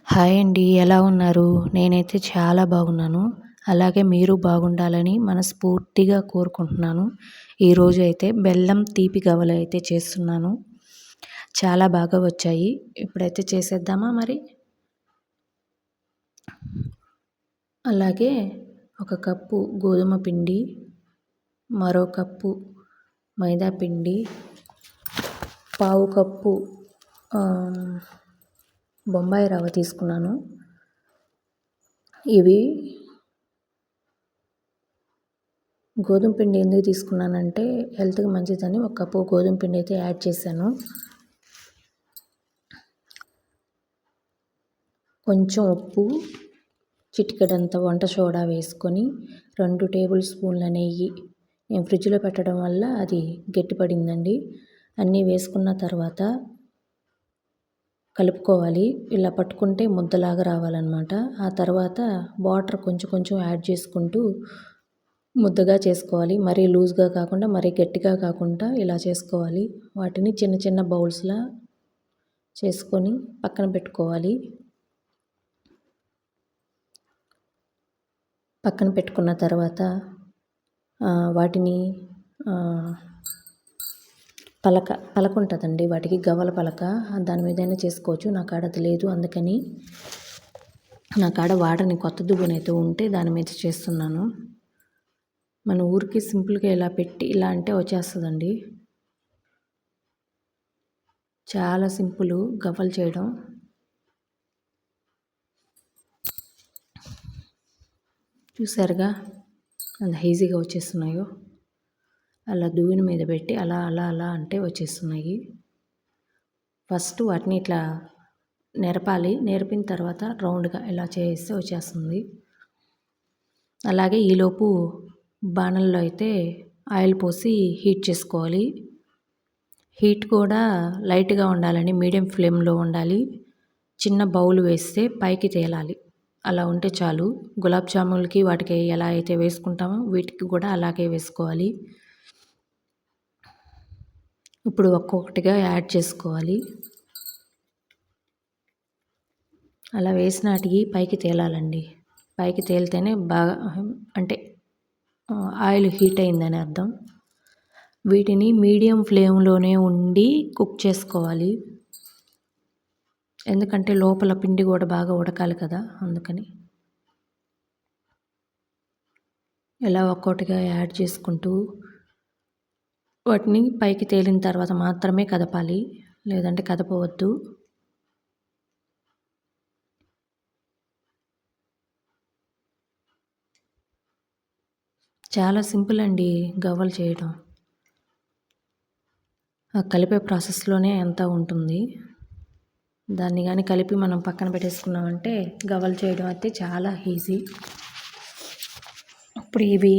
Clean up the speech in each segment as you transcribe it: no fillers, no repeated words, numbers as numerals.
Hi అండి. ఎలా ఉన్నారు? నేనైతే చాలా బాగున్నాను. అలాగే మీరు బాగుండాలని మనస్ఫూర్తిగా కోరుకుంటున్నాను. ఈరోజు అయితే బెల్లం తీపి గవ్వలైతే చేస్తున్నాను. చాలా బాగా వచ్చాయి. ఇప్పుడైతే చేసేద్దామా మరి? అలాగే ఒక కప్పు గోధుమ పిండి, మరో కప్పు మైదా పిండి, పావు కప్పు బొంబాయి రవ్వ తీసుకున్నాను. ఇవి గోధుమ పిండి ఎందుకు తీసుకున్నానంటే హెల్త్‌కి మంచిదని ఒక కప్పు గోధుమ పిండి అయితే యాడ్ చేశాను. కొంచెం ఉప్పు, చిటికెడంత వంట సోడా వేసుకొని 2 టేబుల్ స్పూన్ల నెయ్యి. నేను ఫ్రిడ్జ్‌లో పెట్టడం వల్ల అది గట్టిపడిందండి. అన్నీ వేసుకున్న తర్వాత కలుపుకోవాలి. ఇలా పట్టుకుంటే ముద్దలాగా రావాలన్నమాట. ఆ తర్వాత వాటర్ కొంచెం కొంచెం యాడ్ చేసుకుంటూ ముద్దగా చేసుకోవాలి. మరీ లూజ్‌గా కాకుండా, మరీ గట్టిగా కాకుండా ఇలా చేసుకోవాలి. వాటిని చిన్న చిన్న బౌల్స్‌లా చేసుకొని పక్కన పెట్టుకోవాలి. పక్కన పెట్టుకున్న తర్వాత వాటిని పలక ఉంటుందండి, వాటికి గవ్వల పలక, దాని మీదైనా చేసుకోవచ్చు. నా కాడ అది లేదు, అందుకని నా కాడ వాడని కొత్త దువ్వెనైతే ఉంటే దాని మీద చేస్తున్నాను. మన ఊరికి సింపుల్గా ఇలా పెట్టి ఇలా అంటే వచ్చేస్తుందండి. చాలా సింపుల్ గవ్వలు చేయడం. చూసారుగా అంత ఈజీగా వచ్చేస్తున్నాయో. అలా దువ్వెన మీద పెట్టి అలా అలా అలా అంటే వచ్చేస్తున్నాయి. ఫస్ట్ వాటిని ఇట్లా నెరపాలి. నెరిపిన తర్వాత రౌండ్గా ఇలా చేస్తే వచ్చేస్తుంది. అలాగే ఈలోపు బాణల్లో అయితే ఆయిల్ పోసి హీట్ చేసుకోవాలి. హీట్ కూడా లైట్గా ఉండాలని, మీడియం ఫ్లేమ్లో ఉండాలి. చిన్న బౌల్ వేస్తే పైకి తేలాలి. అలా ఉంటే చాలు. గులాబ్ జామున్లకి వాటికి ఎలా అయితే వేసుకుంటామో వీటికి కూడా అలాగే వేసుకోవాలి. ఇప్పుడు ఒక్కొక్కటిగా యాడ్ చేసుకోవాలి. అలా వేసినాటికి పైకి తేలాలండి. పైకి తేలితేనే బాగా అంటే ఆయిల్ హీట్ అయిందని అర్థం. వీటిని మీడియం ఫ్లేమ్లోనే ఉండి కుక్ చేసుకోవాలి. ఎందుకంటే లోపల పిండి కూడా బాగా ఉడకాలి కదా, అందుకని. ఇలా ఒక్కొక్కటిగా యాడ్ చేసుకుంటూ వాటిని పైకి తేలిన తర్వాత మాత్రమే కదపాలి, లేదంటే కదపవద్దు. చాలా సింపుల్ అండి గవ్వలు చేయడం. కలిపే ప్రాసెస్లోనే అంతా ఉంటుంది. దాన్ని కానీ కలిపి మనం పక్కన పెట్టేసుకున్నామంటే గవ్వలు చేయడం అయితే చాలా ఈజీ. ఇప్పుడు ఇవి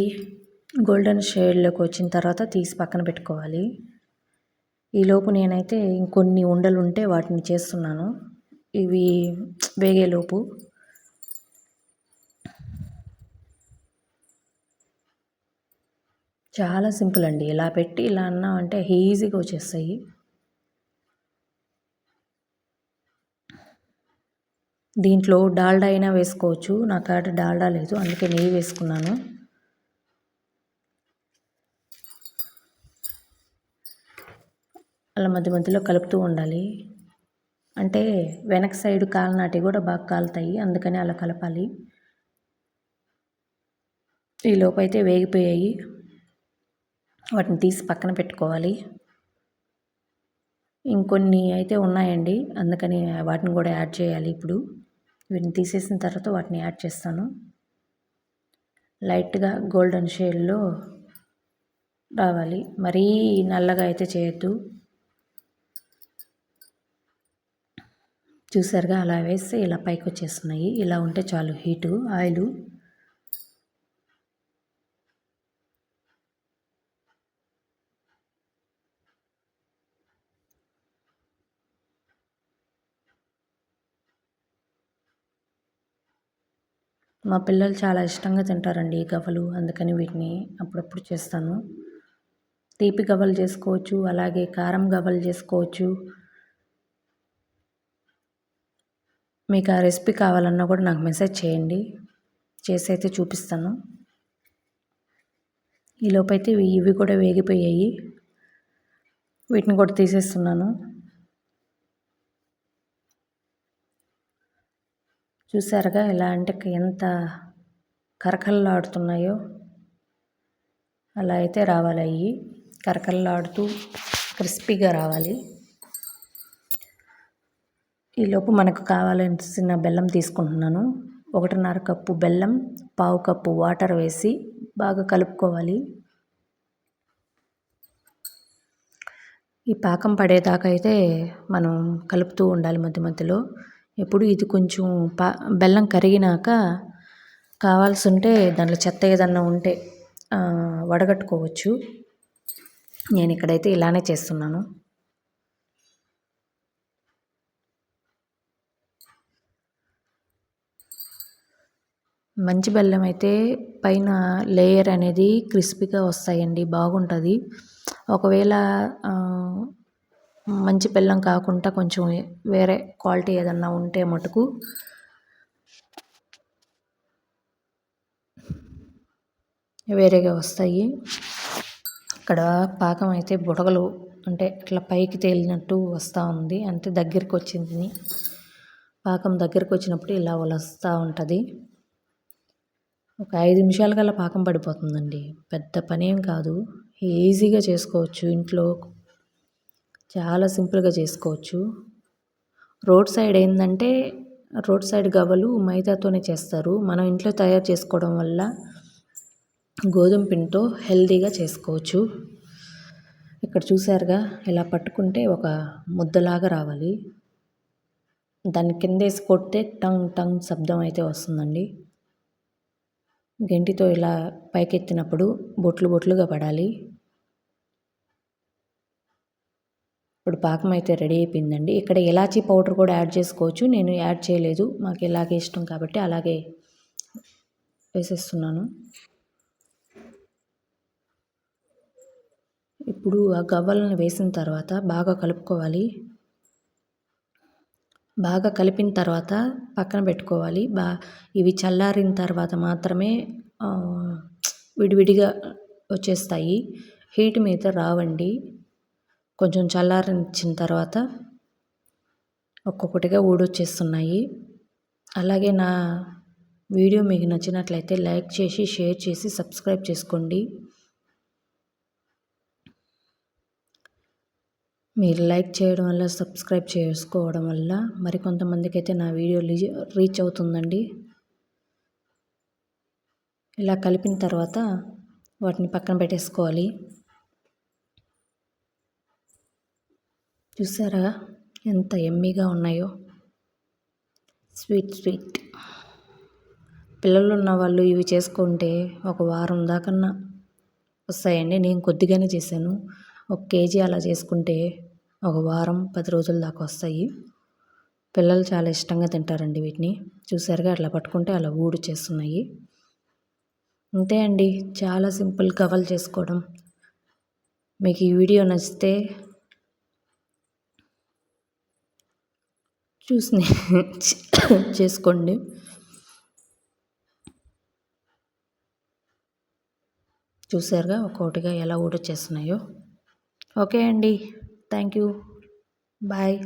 గోల్డెన్ షేడ్లోకి వచ్చిన తర్వాత తీసి పక్కన పెట్టుకోవాలి. ఈలోపు నేనైతే ఇంకొన్ని ఉండలు ఉంటే వాటిని చేస్తున్నాను. ఇవి వేగేలోపు చాలా సింపుల్ అండి. ఇలా పెట్టి ఇలా అన్నామంటే ఈజీగా వచ్చేస్తాయి. దీంట్లో డాల్డా అయినా వేసుకోవచ్చు. నా కాడ డాల్డా లేదు, అందుకే నెయ్యి వేసుకున్నాను. అలా మధ్య మధ్యలో కలుపుతూ ఉండాలి. అంటే వెనక సైడ్ కాలనాటి కూడా బాగా కాలుతాయి, అందుకని అలా కలపాలి. ఈలోపు అయితే వేగిపోయాయి. వాటిని తీసి పక్కన పెట్టుకోవాలి. ఇంకొన్ని అయితే ఉన్నాయండి, అందుకని వాటిని కూడా యాడ్ చేయాలి. ఇప్పుడు వీటిని తీసేసిన తర్వాత వాటిని యాడ్ చేస్తాను. లైట్గా గోల్డెన్ షేడ్లో రావాలి, మరీ నల్లగా అయితే చేయొద్దు. చూసారుగా, అలా వేస్తే ఇలా పైకి వచ్చేస్తున్నాయి. ఇలా ఉంటే చాలు హీటు ఆయిలు. మా పిల్లలు చాలా ఇష్టంగా తింటారండి ఈ గవ్వలు, అందుకని వీటిని అప్పుడప్పుడు చేస్తాను. తీపి గవ్వలు చేసుకోవచ్చు, అలాగే కారం గవ్వలు చేసుకోవచ్చు. మీకు ఆ రెసిపీ కావాలన్నా కూడా నాకు మెసేజ్ చేయండి, చేసి అయితే చూపిస్తాను. ఈలోపైతే ఇవి కూడా వేగిపోయాయి, వీటిని కూడా తీసేస్తున్నాను. చూసారుగా ఎలా అంటే ఎంత కరకరలాడుతున్నాయో, అలా అయితే రావాలి. అవి కరకరలాడుతూ క్రిస్పీగా రావాలి. ఈలోపు మనకు కావాల్సిన బెల్లం తీసుకుంటున్నాను. 1.5 కప్పు బెల్లం, 1/2 కప్పు వాటర్ వేసి బాగా కలుపుకోవాలి. ఈ పాకం పడేదాకా అయితే మనం కలుపుతూ ఉండాలి మధ్య మధ్యలో. ఎప్పుడు ఇది కొంచెం బెల్లం కరిగినాక కావాల్సి ఉంటే దాంట్లో చెత్త ఏదన్నా ఉంటే వడగట్టుకోవచ్చు. నేను ఇక్కడైతే ఇలానే చేస్తున్నాను. మంచి బెల్లం అయితే పైన లేయర్ అనేది క్రిస్పీగా వస్తాయండి, బాగుంటుంది. ఒకవేళ మంచి బెల్లం కాకుండా కొంచెం వేరే క్వాలిటీ ఏదన్నా ఉంటే మటుకు వేరేగా వస్తాయి. ఇక్కడ పాకం అయితే బుడగలు అంటే ఇట్లా పైకి తేలినట్టు వస్తూ ఉంది, అంటే దగ్గరికి వచ్చింది. పాకం దగ్గరికి వచ్చినప్పుడు ఇలా వస్తూ ఉంటుంది. ఒక 5 నిమిషాల కల్లా పాకం పడిపోతుందండి, పెద్ద పనేం కాదు. ఈజీగా చేసుకోవచ్చు ఇంట్లో, చాలా సింపుల్గా చేసుకోవచ్చు. రోడ్ సైడ్ ఏంటంటే రోడ్ సైడ్ గవ్వలు మైదాతోనే చేస్తారు. మనం ఇంట్లో తయారు చేసుకోవడం వల్ల గోధుమ పిండితో హెల్తీగా చేసుకోవచ్చు. ఇక్కడ చూసారుగా ఇలా పట్టుకుంటే ఒక ముద్దలాగా రావాలి. దాన్ని కిందేసి కొడితే టంగ్ టంగ్ శబ్దం అయితే వస్తుందండి. గెంటితో ఇలా పైకెత్తినప్పుడు బొట్లు బొట్లుగా పడాలి. ఇప్పుడు పాకం అయితే రెడీ అయిపోయిందండి. ఇక్కడ ఇలాచీ పౌడర్ కూడా యాడ్ చేసుకోవచ్చు, నేను యాడ్ చేయలేదు, మాకు ఇలాగే ఇష్టం కాబట్టి అలాగే వేసేస్తున్నాను. ఇప్పుడు ఆ గవ్వలను వేసిన తర్వాత బాగా కలుపుకోవాలి. బాగా కలిపిన తర్వాత పక్కన పెట్టుకోవాలి. ఇవి చల్లారిన తర్వాత మాత్రమే విడివిడిగా వచ్చేస్తాయి, హీట్ మీద రావండి. కొంచెం చల్లారించిన తర్వాత ఒక్కొక్కటిగా ఊడొచ్చేస్తున్నాయి. అలాగే నా వీడియో మీకు నచ్చినట్లయితే లైక్ చేసి, షేర్ చేసి, సబ్స్క్రైబ్ చేసుకోండి. మీరు లైక్ చేయడం వల్ల, సబ్స్క్రైబ్ చేసుకోవడం వల్ల మరికొంతమందికి అయితే నా వీడియో రీచ్ అవుతుందండి. ఇలా కలిపిన తర్వాత వాటిని పక్కన పెట్టేసుకోవాలి. చూసారా ఎంత యమ్మీగా ఉన్నాయో, స్వీట్ స్వీట్. పిల్లలు ఉన్న వాళ్ళు ఇవి చేసుకుంటే ఒక వారం దాకన్నా వస్తాయండి. నేను కొద్దిగానే చేశాను, 1 కేజీ అలా చేసుకుంటే ఒక వారం 10 రోజుల దాకా వస్తాయి. పిల్లలు చాలా ఇష్టంగా తింటారండి వీటిని. చూసారుగా అట్లా పట్టుకుంటే అలా ఊడు చేస్తున్నాయి. అంతే అండి, చాలా సింపుల్ గవ్వలు చేసుకోవడం. మీకు ఈ వీడియో నచ్చితే చూసి చేసుకోండి. చూసారుగా ఒక్కొక్కటిగా ఎలా ఊడొచ్చేస్తున్నాయో. ఓకే అండి, థ్యాంక్ యూ, బాయ్.